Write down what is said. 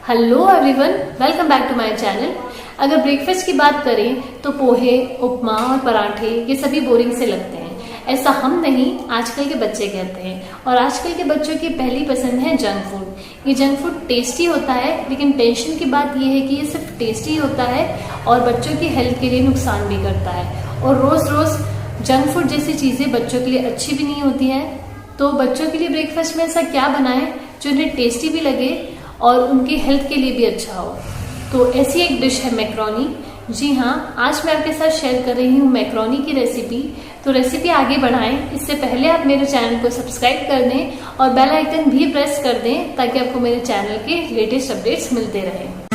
Hello everyone, welcome back to my channel. अगर breakfast की बात करें तो पोहे, उपमा और पराठे ये सभी बोरिंग से लगते हैं। ऐसा हम नहीं, आजकल के बच्चे कहते हैं। और आजकल के बच्चों की पहली पसंद है जंक फूड। ये जंक फूड टेस्टी होता है, लेकिन टेंशन की बात ये है कि ये सिर्फ टेस्टी होता है और बच्चों की हेल्थ के लिए नुकसान भी करता है। और रोज रोज जंक फूड जैसी चीजें बच्चों के लिए अच्छी भी नहीं होती है। तो बच्चों के लिए ब्रेकफास्ट में ऐसा क्या बनाएं जो उन्हें टेस्टी भी लगे और उनकी हेल्थ के लिए भी अच्छा हो। तो ऐसी एक डिश है मैक्रोनी। जी हाँ, आज मैं आपके साथ शेयर कर रही हूँ मैक्रोनी की रेसिपी। तो रेसिपी आगे बढ़ाएं इससे पहले आप मेरे चैनल को सब्सक्राइब कर दें और बेल आइकन भी प्रेस कर दें ताकि आपको मेरे चैनल के लेटेस्ट अपडेट्स मिलते रहें।